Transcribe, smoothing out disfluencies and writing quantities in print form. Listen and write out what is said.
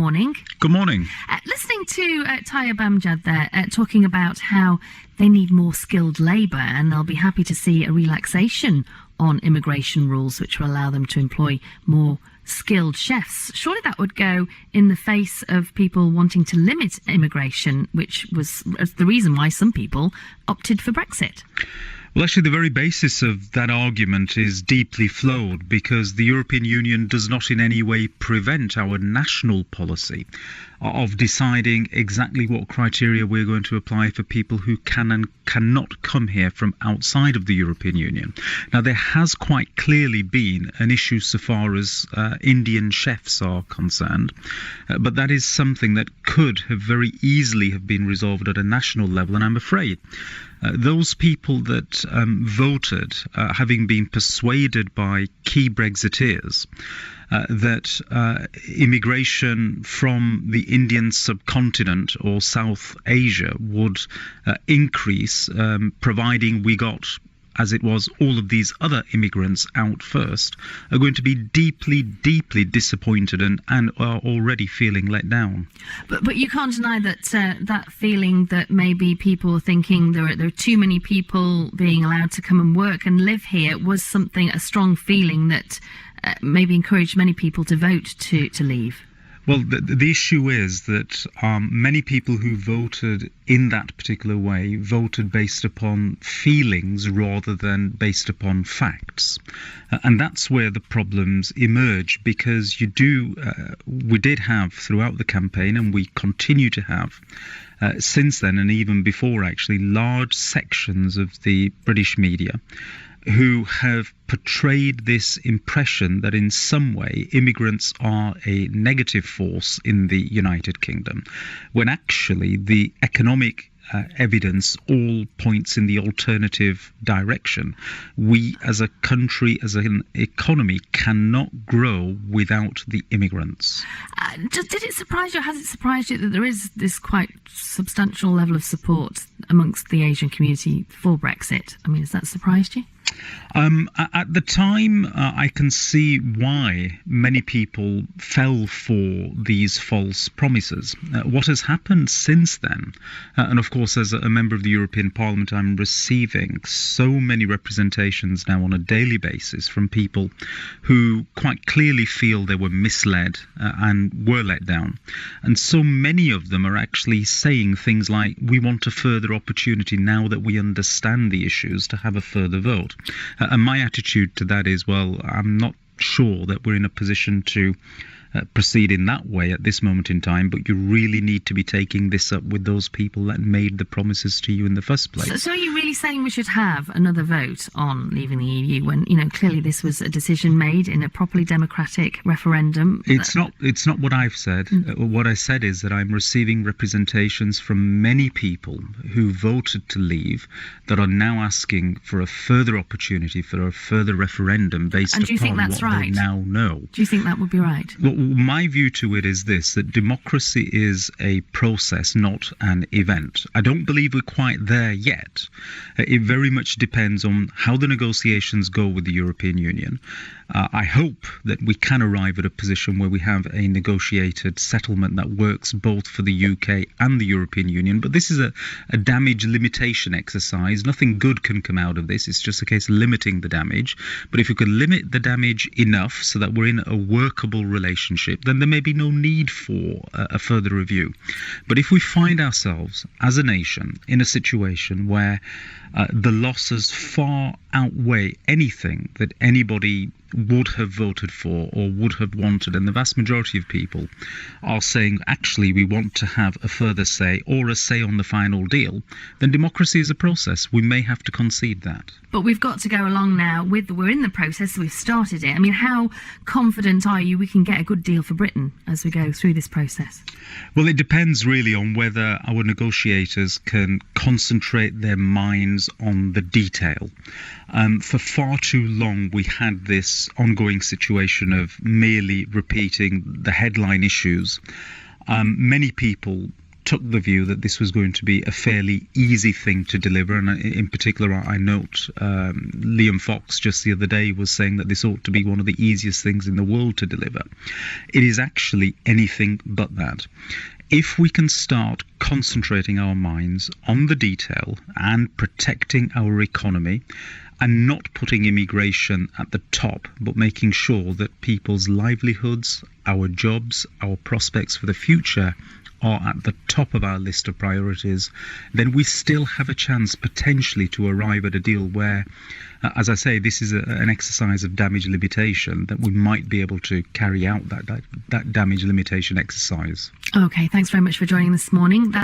morning. Good morning. Listening to Tayyip Amjad there talking about how they need more skilled labour and they'll be happy to see a relaxation on immigration rules which will allow them to employ more skilled chefs. Surely that would go in the face of people wanting to limit immigration, which was the reason why some people opted for Brexit. Well, actually, the very basis of that argument is deeply flawed because the European Union does not in any way prevent our national policy of deciding exactly what criteria we're going to apply for people who can and cannot come here from outside of the European Union. Now, there has quite clearly been an issue so far as Indian chefs are concerned, but that is something that could have very easily have been resolved at a national level, and I'm afraid those people that voted, having been persuaded by key Brexiteers that immigration from the Indian subcontinent or South Asia would increase, providing we got, as it was, all of these other immigrants out first, are going to be deeply, deeply disappointed and are already feeling let down. But you can't deny that that feeling that maybe people are thinking there are too many people being allowed to come and work and live here was a strong feeling that maybe encouraged many people to vote to leave. Well, the issue is that many people who voted in that particular way voted based upon feelings rather than based upon facts. And that's where the problems emerge, because we did have throughout the campaign, and we continue to have since then, and even before actually, large sections of the British media who have portrayed this impression that in some way immigrants are a negative force in the United Kingdom, when actually the economic evidence all points in the alternative direction. We as a country, as an economy, cannot grow without the immigrants. Did it surprise you, or has it surprised you that there is this quite substantial level of support amongst the Asian community for Brexit? I mean, has that surprised you? At the time, I can see why many people fell for these false promises. What has happened since then, and of course as a member of the European Parliament, I'm receiving so many representations now on a daily basis from people who quite clearly feel they were misled and were let down. And so many of them are actually saying things like, we want a further opportunity now that we understand the issues to have a further vote. And my attitude to that is, well, I'm not sure that we're in a position to proceed in that way at this moment in time, but you really need to be taking this up with those people that made the promises to you in the first place. So are you really saying we should have another vote on leaving the EU when, clearly this was a decision made in a properly democratic referendum? It's not what I've said. What I said is that I'm receiving representations from many people who voted to leave that are now asking for a further opportunity, for a further referendum based upon what they now know. Do you think that would be right? Well, my view to it is this, that democracy is a process, not an event. I don't believe we're quite there yet. It very much depends on how the negotiations go with the European Union. I hope that we can arrive at a position where we have a negotiated settlement that works both for the UK and the European Union. But this is a damage limitation exercise. Nothing good can come out of this. It's just a case of limiting the damage. But if we could limit the damage enough so that we're in a workable relationship, then there may be no need for a further review. But if we find ourselves as a nation in a situation where the losses far outweigh anything that anybody would have voted for or would have wanted, and the vast majority of people are saying actually we want to have a further say or a say on the final deal, then democracy is a process. We may have to concede that. But we've got to go along now we're in the process, we've started it. I mean, how confident are you we can get a good deal for Britain as we go through this process? Well, it depends really on whether our negotiators can concentrate their minds on the detail. For far too long we had this ongoing situation of merely repeating the headline issues. Many people took the view that this was going to be a fairly easy thing to deliver. And in particular, I note Liam Fox just the other day was saying that this ought to be one of the easiest things in the world to deliver. It is actually anything but that. If we can start concentrating our minds on the detail and protecting our economy, and not putting immigration at the top, but making sure that people's livelihoods, our jobs, our prospects for the future are at the top of our list of priorities, then we still have a chance potentially to arrive at a deal where, as I say, this is an exercise of damage limitation, that we might be able to carry out that damage limitation exercise. Okay, thanks very much for joining this morning.